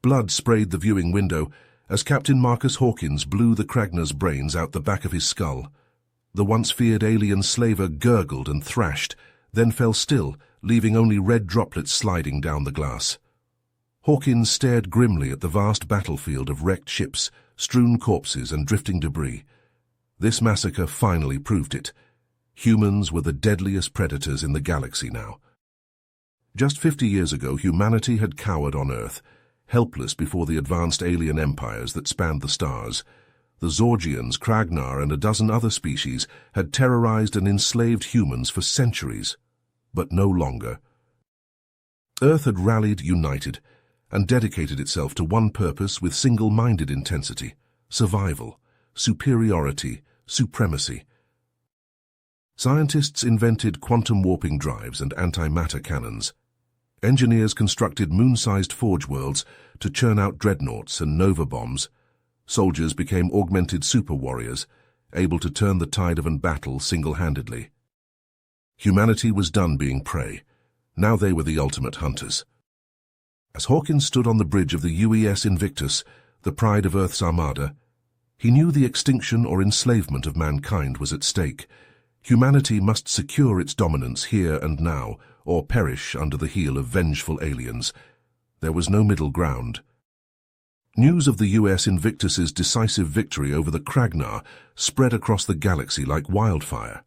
Blood sprayed the viewing window as Captain Marcus Hawkins blew the Kragnar's brains out the back of his skull. The once feared alien slaver gurgled and thrashed, then fell still, leaving only red droplets sliding down the glass. Hawkins stared grimly at the vast battlefield of wrecked ships, strewn corpses and drifting debris. This massacre finally proved it. Humans were the deadliest predators in the galaxy now. Just 50 years ago, humanity had cowered on Earth, helpless before the advanced alien empires that spanned the stars. The Zorgians, Kragnar, and a dozen other species had terrorized and enslaved humans for centuries, but no longer. Earth had rallied united and dedicated itself to one purpose with single-minded intensity: survival, superiority, supremacy. Scientists invented quantum warping drives and antimatter cannons. Engineers constructed moon-sized forge worlds to churn out dreadnoughts and nova bombs. Soldiers became augmented super warriors, able to turn the tide of a battle single-handedly. Humanity was done being prey. Now they were the ultimate hunters. As Hawkins stood on the bridge of the UES Invictus, the pride of Earth's armada, he knew the extinction or enslavement of mankind was at stake. Humanity must secure its dominance here and now, or perish under the heel of vengeful aliens. There was no middle ground. News of the US Invictus's decisive victory over the Kragnar spread across the galaxy like wildfire.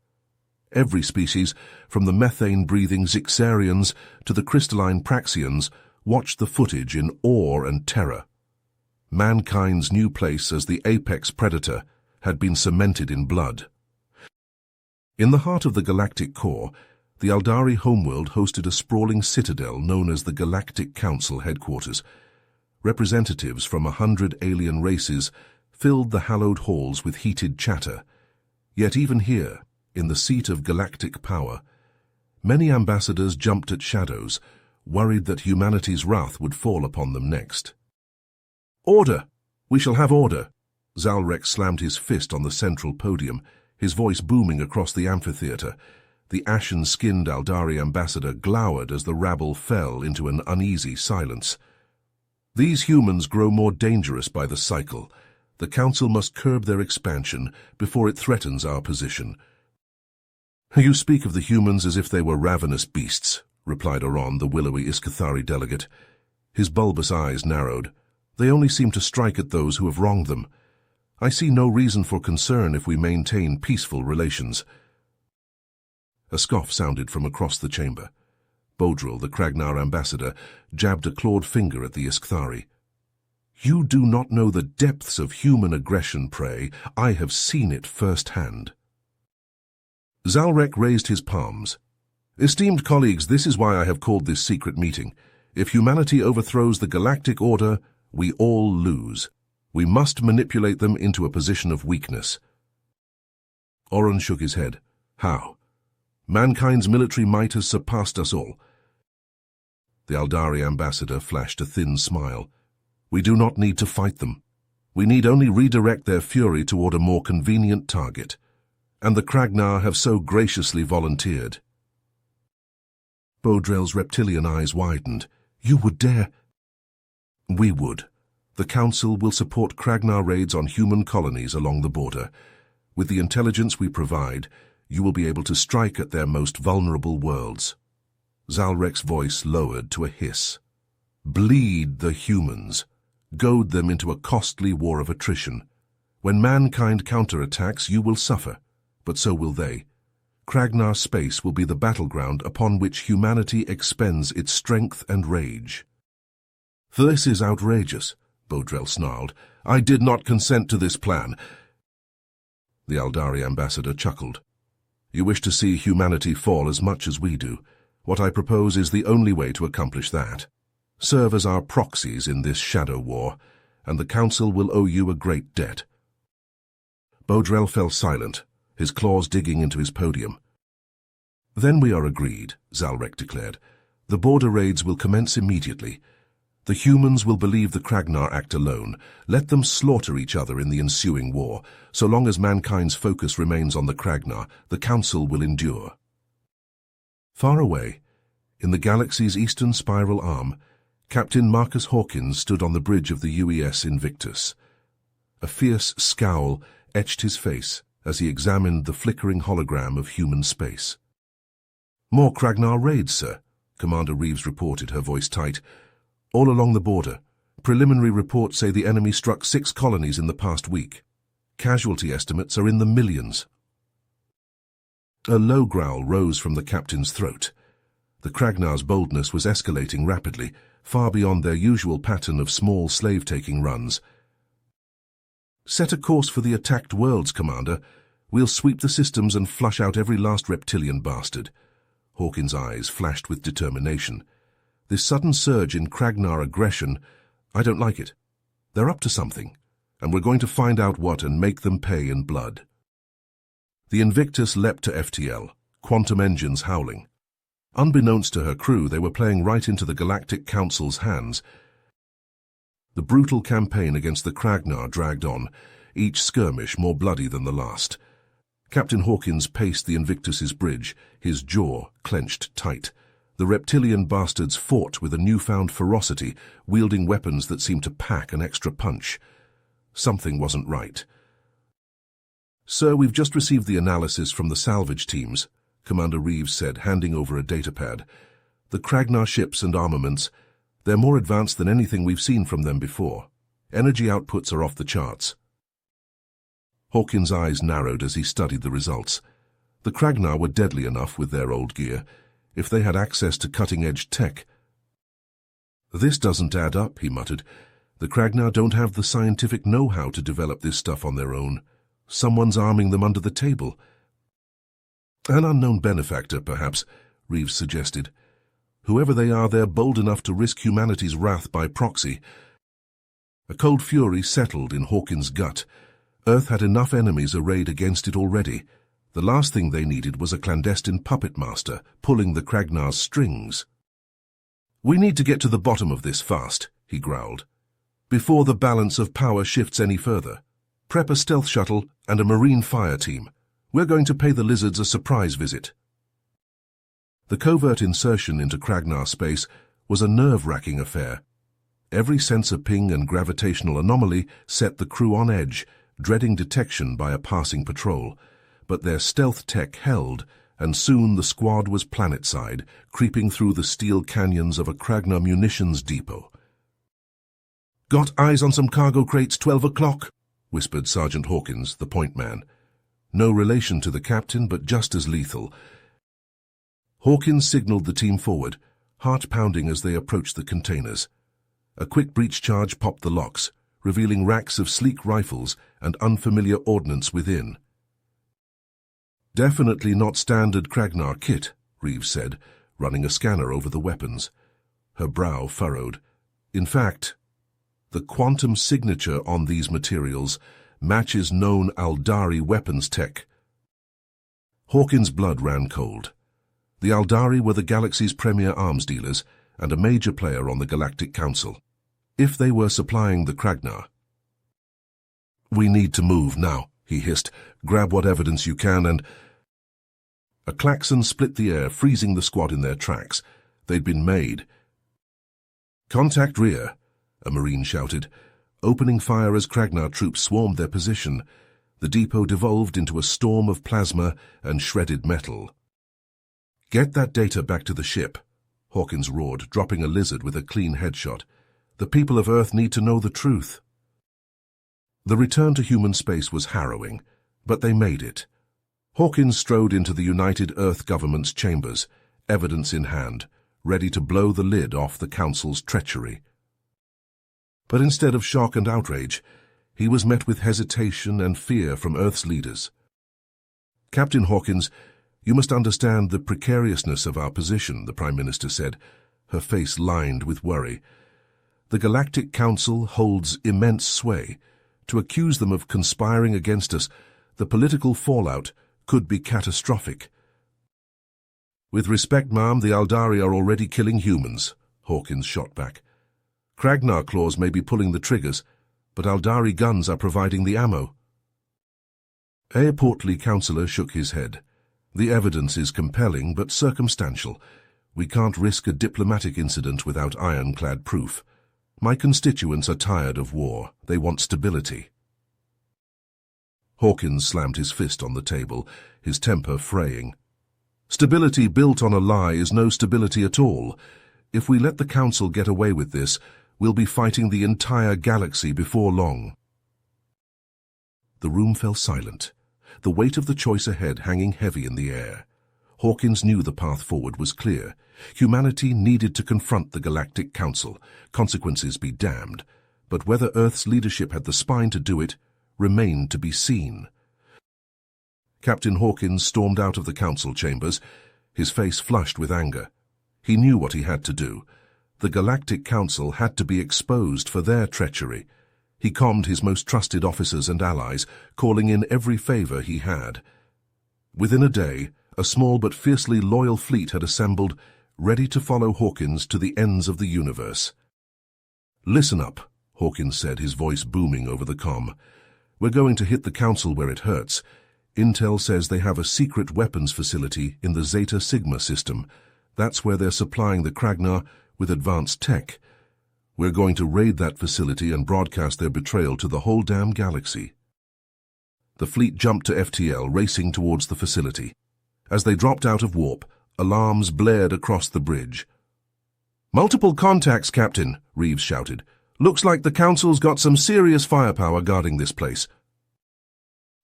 Every species, from the methane-breathing Zixarians to the crystalline Praxians, watched the footage in awe and terror. Mankind's new place as the apex predator had been cemented in blood. In the heart of the galactic core, the Aldari homeworld hosted a sprawling citadel known as the Galactic Council headquarters. Representatives from 100 alien races filled the hallowed halls with heated chatter. Yet even here, in the seat of galactic power, many ambassadors jumped at shadows, worried that humanity's wrath would fall upon them next. "Order! We shall have order!" Zalrek slammed his fist on the central podium, his voice booming across the amphitheater. The ashen-skinned Aldari ambassador glowered as the rabble fell into an uneasy silence. "These humans grow more dangerous by the cycle. The Council must curb their expansion before it threatens our position." "You speak of the humans as if they were ravenous beasts," replied Oron, the willowy Iskathari delegate. His bulbous eyes narrowed. "They only seem to strike at those who have wronged them. I see no reason for concern if we maintain peaceful relations." A scoff sounded from across the chamber. Bodril, the Kragnar ambassador, jabbed a clawed finger at the Iskthari. "You do not know the depths of human aggression, Prey. I have seen it firsthand." Zalrek raised his palms. "Esteemed colleagues, this is why I have called this secret meeting. If humanity overthrows the galactic order, we all lose. We must manipulate them into a position of weakness." Oron shook his head. "How? Mankind's military might has surpassed us all." The Aldari ambassador flashed a thin smile. "We do not need to fight them. We need only redirect their fury toward a more convenient target. And the Kragnar have so graciously volunteered." Bodrel's reptilian eyes widened. "You would dare—" "We would. The Council will support Kragnar raids on human colonies along the border. With the intelligence we provide, you will be able to strike at their most vulnerable worlds." Zalrek's voice lowered to a hiss. "Bleed the humans. Goad them into a costly war of attrition. When mankind counterattacks, you will suffer, but so will they. Kragnar space will be the battleground upon which humanity expends its strength and rage." "This is outrageous," Bodrel snarled. "I did not consent to this plan." The Aldari ambassador chuckled. "You wish to see humanity fall as much as we do. What I propose is the only way to accomplish that. Serve as our proxies in this shadow war, and the Council will owe you a great debt." Bodrel fell silent, his claws digging into his podium. "Then we are agreed," Zalrek declared. "The border raids will commence immediately. The humans will believe the Kragnar act alone. Let them slaughter each other in the ensuing war. So long as mankind's focus remains on the Kragnar, the Council will endure." Far away, in the galaxy's eastern spiral arm, Captain Marcus Hawkins stood on the bridge of the UES Invictus. A fierce scowl etched his face as he examined the flickering hologram of human space. "More Kragnar raids, sir," Commander Reeves reported, her voice tight. "All along the border. Preliminary reports say the enemy struck 6 colonies in the past week. Casualty estimates are in the millions." A low growl rose from the captain's throat. The Kragnar's boldness was escalating rapidly, far beyond their usual pattern of small slave-taking runs. "Set a course for the attacked worlds, Commander. We'll sweep the systems and flush out every last reptilian bastard." Hawkins' eyes flashed with determination. "This sudden surge in Kragnar aggression, I don't like it. They're up to something, and we're going to find out what and make them pay in blood." The Invictus leapt to FTL, quantum engines howling. Unbeknownst to her crew, they were playing right into the Galactic Council's hands. The brutal campaign against the Kragnar dragged on, each skirmish more bloody than the last. Captain Hawkins paced the Invictus's bridge, his jaw clenched tight. The reptilian bastards fought with a newfound ferocity, wielding weapons that seemed to pack an extra punch. Something wasn't right. "Sir, we've just received the analysis from the salvage teams," Commander Reeves said, handing over a datapad. "The Kragnar ships and armaments, they're more advanced than anything we've seen from them before. Energy outputs are off the charts." Hawkins' eyes narrowed as he studied the results. The Kragnar were deadly enough with their old gear, if they had access to cutting-edge tech. "This doesn't add up," he muttered. "The Kragnar don't have the scientific know-how to develop this stuff on their own. Someone's arming them under the table." "An unknown benefactor, perhaps," Reeves suggested. "Whoever they are, they're bold enough to risk humanity's wrath by proxy." A cold fury settled in Hawkins' gut. Earth had enough enemies arrayed against it already. The last thing they needed was a clandestine puppet master pulling the Kragnar's strings. "We need to get to the bottom of this fast," he growled, "before the balance of power shifts any further. Prep a stealth shuttle and a marine fire team. We're going to pay the lizards a surprise visit." The covert insertion into Kragnar space was a nerve-wracking affair. Every sensor ping and gravitational anomaly set the crew on edge, dreading detection by a passing patrol. But their stealth tech held, and soon the squad was planetside, creeping through the steel canyons of a Kragnar munitions depot. "Got eyes on some cargo crates, 12 o'clock, whispered Sergeant Hawkins, the point man. No relation to the captain, but just as lethal. Hawkins signaled the team forward, heart pounding as they approached the containers. A quick breach charge popped the locks, revealing racks of sleek rifles and unfamiliar ordnance within. "Definitely not standard Kragnar kit," Reeves said, running a scanner over the weapons. Her brow furrowed. "In fact, the quantum signature on these materials matches known Aldari weapons tech." Hawkins' blood ran cold. The Aldari were the galaxy's premier arms dealers and a major player on the Galactic Council. If they were supplying the Kragnar... "We need to move now," he hissed. "Grab what evidence you can and..." A klaxon split the air, freezing the squad in their tracks. They'd been made. "Contact rear," a Marine shouted, opening fire as Kragnar troops swarmed their position. The depot devolved into a storm of plasma and shredded metal. "Get that data back to the ship," Hawkins roared, dropping a lizard with a clean headshot. "The people of Earth need to know the truth." The return to human space was harrowing, but they made it. Hawkins strode into the United Earth government's chambers, evidence in hand, ready to blow the lid off the Council's treachery. But instead of shock and outrage, he was met with hesitation and fear from Earth's leaders. "Captain Hawkins, you must understand the precariousness of our position," the Prime Minister said, her face lined with worry. "The Galactic Council holds immense sway. To accuse them of conspiring against us, the political fallout could be catastrophic." "With respect, ma'am, the Aldari are already killing humans," Hawkins shot back. "Kragnar claws may be pulling the triggers, but Aldari guns are providing the ammo." A portly councillor shook his head. "The evidence is compelling, but circumstantial. We can't risk a diplomatic incident without ironclad proof. My constituents are tired of war. They want stability. Hawkins slammed his fist on the table, his temper fraying. Stability built on a lie is no stability at all. If we let the Council get away with this, we'll be fighting the entire galaxy before long. The room fell silent, the weight of the choice ahead hanging heavy in the air. Hawkins knew the path forward was clear. Humanity needed to confront the Galactic Council, consequences be damned. But whether Earth's leadership had the spine to do it remained to be seen. Captain Hawkins stormed out of the council chambers, his face flushed with anger. He knew what he had to do. The Galactic Council had to be exposed for their treachery. He calmed his most trusted officers and allies, calling in every favor he had. Within a day, a small but fiercely loyal fleet had assembled, ready to follow Hawkins to the ends of the universe. "Listen up," Hawkins said, his voice booming over the comm. "We're going to hit the Council where it hurts. Intel says they have a secret weapons facility in the Zeta Sigma system. That's where they're supplying the Kragnar with advanced tech. We're going to raid that facility and broadcast their betrayal to the whole damn galaxy." The fleet jumped to FTL, racing towards the facility. As they dropped out of warp, alarms blared across the bridge. "Multiple contacts, Captain," Reeves shouted. "Looks like the Council's got some serious firepower guarding this place."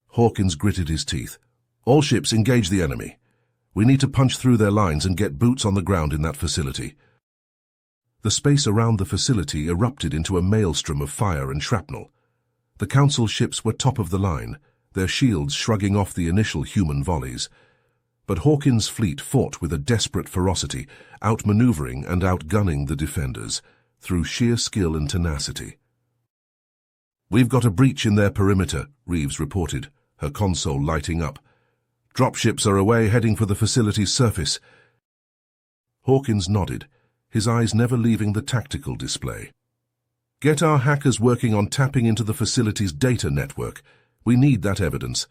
Hawkins gritted his teeth. "All ships engage the enemy. We need to punch through their lines and get boots on the ground in that facility." The space around the facility erupted into a maelstrom of fire and shrapnel. The Council ships were top of the line, their shields shrugging off the initial human volleys. But Hawkins' fleet fought with a desperate ferocity, outmaneuvering and outgunning the defenders, through sheer skill and tenacity. "We've got a breach in their perimeter," Reeves reported, her console lighting up. "Dropships are away, heading for the facility's surface." Hawkins nodded, his eyes never leaving the tactical display. "Get our hackers working on tapping into the facility's data network. We need that evidence."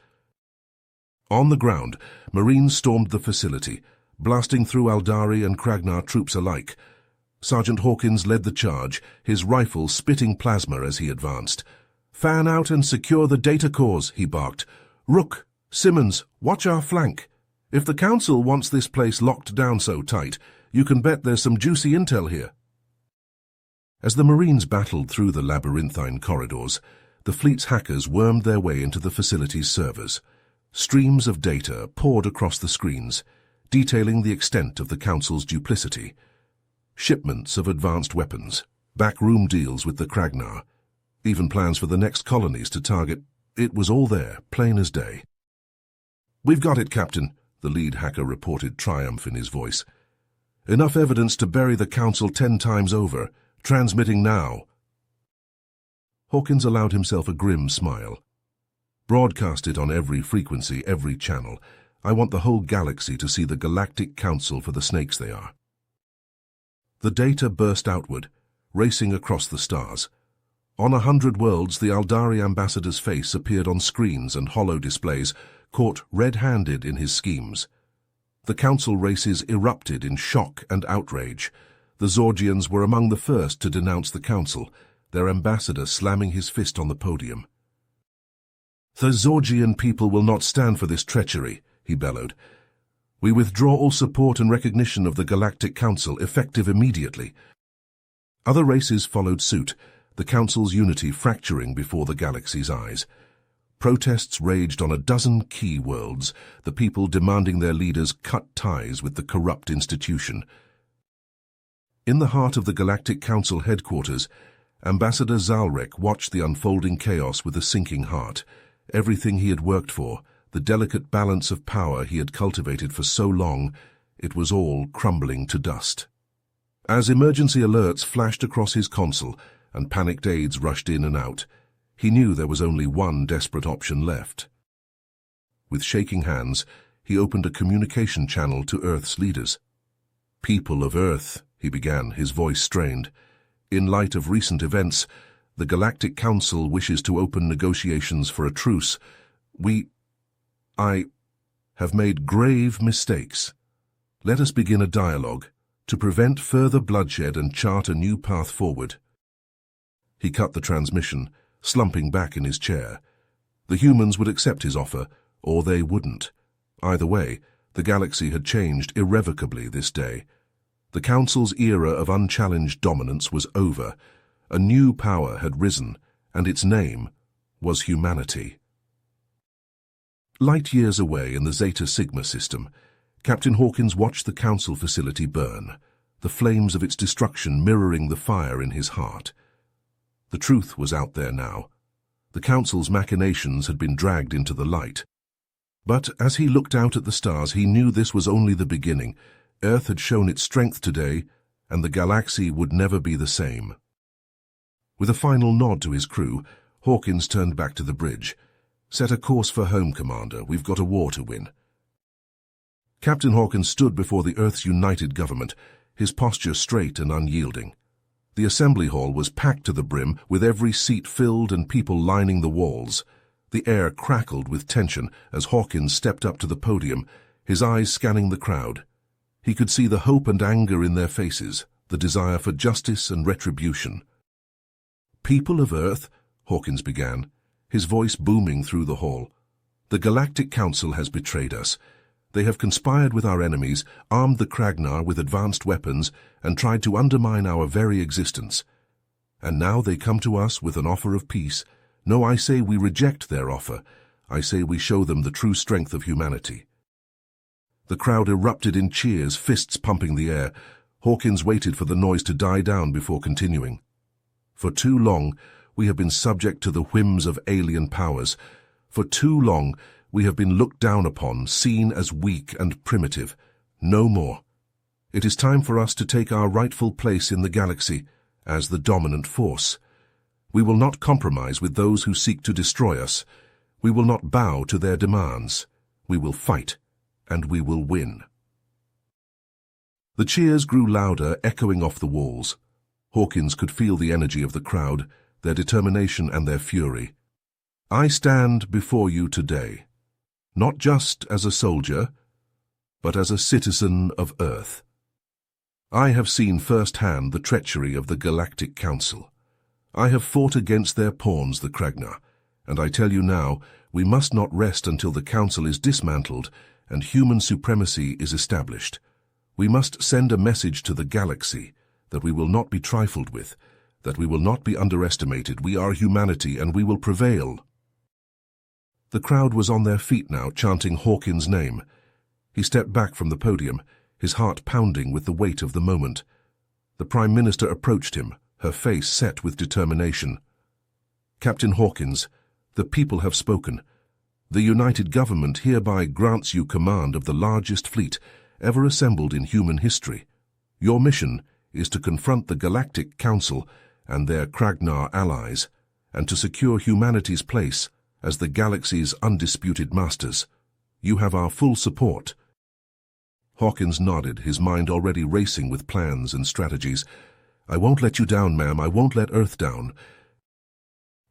On the ground, Marines stormed the facility, blasting through Aldari and Kragnar troops alike. Sergeant Hawkins led the charge, his rifle spitting plasma as he advanced. "Fan out and secure the data cores," he barked. "Rook, Simmons, watch our flank. If the Council wants this place locked down so tight, you can bet there's some juicy intel here." As the Marines battled through the labyrinthine corridors, the fleet's hackers wormed their way into the facility's servers. Streams of data poured across the screens, detailing the extent of the Council's duplicity. Shipments of advanced weapons, backroom deals with the Kragnar, even plans for the next colonies to target. It was all there, plain as day. "We've got it, Captain," the lead hacker reported, triumph in his voice. "Enough evidence to bury the Council 10 times over. Transmitting now." Hawkins allowed himself a grim smile. "Broadcast it on every frequency, every channel. I want the whole galaxy to see the Galactic Council for the snakes they are." The data burst outward, racing across the stars. On 100 worlds, the Aldari ambassador's face appeared on screens and holo displays, caught red-handed in his schemes. The Council races erupted in shock and outrage. The Zorgians were among the first to denounce the Council, their ambassador slamming his fist on the podium. "The Zorgian people will not stand for this treachery," he bellowed. "We withdraw all support and recognition of the Galactic Council, effective immediately." Other races followed suit, the Council's unity fracturing before the galaxy's eyes. Protests raged on a dozen key worlds, the people demanding their leaders cut ties with the corrupt institution. In the heart of the Galactic Council headquarters, Ambassador Zalrek watched the unfolding chaos with a sinking heart. Everything he had worked for, the delicate balance of power he had cultivated for so long, it was all crumbling to dust. As emergency alerts flashed across his console and panicked aides rushed in and out, he knew there was only one desperate option left. With shaking hands, he opened a communication channel to Earth's leaders. "People of Earth," he began, his voice strained. "In light of recent events, the Galactic Council wishes to open negotiations for a truce. I have made grave mistakes. Let us begin a dialogue. to prevent further bloodshed and chart a new path forward. He cut the transmission, slumping back in his chair. The humans would accept his offer, or they wouldn't. Either way, the galaxy had changed irrevocably this day. The Council's era of unchallenged dominance was over. A new power had risen, and its name was humanity. Light years away in the Zeta Sigma system, Captain Hawkins watched the Council facility burn, the flames of its destruction mirroring the fire in his heart. The truth was out there now. The Council's machinations had been dragged into the light. But as he looked out at the stars, he knew this was only the beginning. Earth had shown its strength today, and the galaxy would never be the same. With a final nod to his crew, Hawkins turned back to the bridge. "Set a course for home, Commander. We've got a war to win." Captain Hawkins stood before the Earth's united government, his posture straight and unyielding. The assembly hall was packed to the brim, with every seat filled and people lining the walls. The air crackled with tension as Hawkins stepped up to the podium, his eyes scanning the crowd. He could see the hope and anger in their faces, the desire for justice and retribution. "People of Earth," Hawkins began, his voice booming through the hall, "the Galactic Council has betrayed us. They have conspired with our enemies, armed the Kragnar with advanced weapons, and tried to undermine our very existence. And now they come to us with an offer of peace. No, I say we reject their offer. I say we show them the true strength of humanity." The crowd erupted in cheers, fists pumping the air. Hawkins waited for the noise to die down before continuing. "For too long, we have been subject to the whims of alien powers. For too long, we have been looked down upon, seen as weak and primitive. No more. It is time for us to take our rightful place in the galaxy as the dominant force. We will not compromise with those who seek to destroy us. We will not bow to their demands. We will fight, and we will win." The cheers grew louder, echoing off the walls. Hawkins could feel the energy of the crowd, their determination and their fury. "I stand before you today, not just as a soldier, but as a citizen of Earth. I have seen firsthand the treachery of the Galactic Council. I have fought against their pawns, the Kragnar, and I tell you now, we must not rest until the Council is dismantled and human supremacy is established. We must send a message to the galaxy that we will not be trifled with, that we will not be underestimated. We are humanity, and we will prevail." The crowd was on their feet now, chanting Hawkins' name. He stepped back from the podium, his heart pounding with the weight of the moment. The Prime Minister approached him, her face set with determination. "Captain Hawkins, the people have spoken. The United Government hereby grants you command of the largest fleet ever assembled in human history. Your mission is to confront the Galactic Council and their Kragnar allies, and to secure humanity's place as the galaxy's undisputed masters. You have our full support." Hawkins nodded, his mind already racing with plans and strategies. "I won't let you down, ma'am. I won't let Earth down."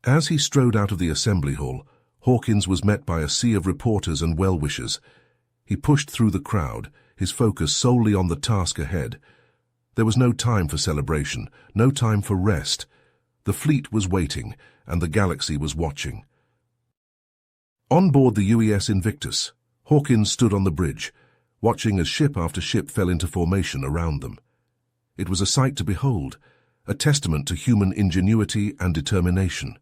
As he strode out of the assembly hall, Hawkins was met by a sea of reporters and well-wishers. He pushed through the crowd, his focus solely on the task ahead. There was no time for celebration, no time for rest. The fleet was waiting, and the galaxy was watching. On board the UES Invictus, Hawkins stood on the bridge, watching as ship after ship fell into formation around them. It was a sight to behold, a testament to human ingenuity and determination.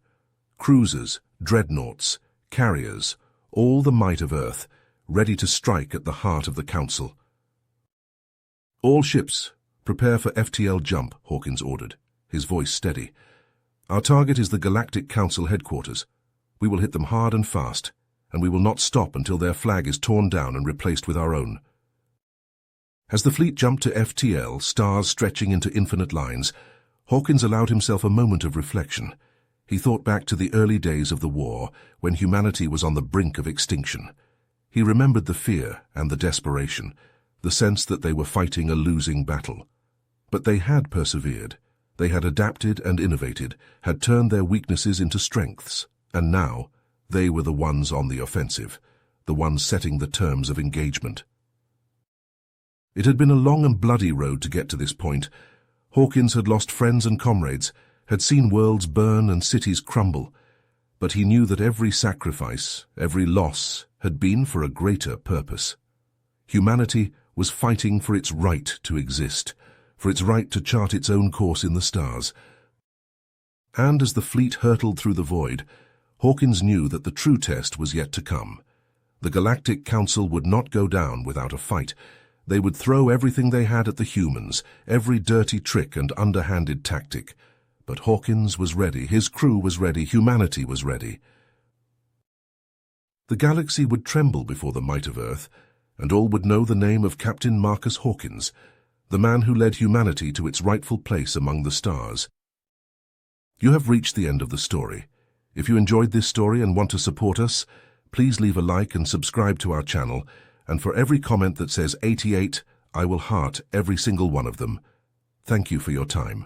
Cruisers, dreadnoughts, carriers, all the might of Earth, ready to strike at the heart of the Council. "All ships, prepare for FTL jump," Hawkins ordered, his voice steady. "Our target is the Galactic Council headquarters. We will hit them hard and fast, and we will not stop until their flag is torn down and replaced with our own." As the fleet jumped to FTL, stars stretching into infinite lines, Hawkins allowed himself a moment of reflection. He thought back to the early days of the war, when humanity was on the brink of extinction. He remembered the fear and the desperation, the sense that they were fighting a losing battle. But they had persevered. They had adapted and innovated, had turned their weaknesses into strengths, and now they were the ones on the offensive, the ones setting the terms of engagement. It had been a long and bloody road to get to this point. Hawkins had lost friends and comrades, had seen worlds burn and cities crumble, but he knew that every sacrifice, every loss, had been for a greater purpose. Humanity was fighting for its right to exist, for its right to chart its own course in the stars. And as the fleet hurtled through the void, Hawkins knew that the true test was yet to come. The Galactic Council would not go down without a fight. They would throw everything they had at the humans, every dirty trick and underhanded tactic. But Hawkins was ready, his crew was ready, humanity was ready. The galaxy would tremble before the might of Earth, and all would know the name of Captain Marcus Hawkins, the man who led humanity to its rightful place among the stars. You have reached the end of the story. If you enjoyed this story and want to support us, please leave a like and subscribe to our channel, and for every comment that says 88, I will heart every single one of them. Thank you for your time.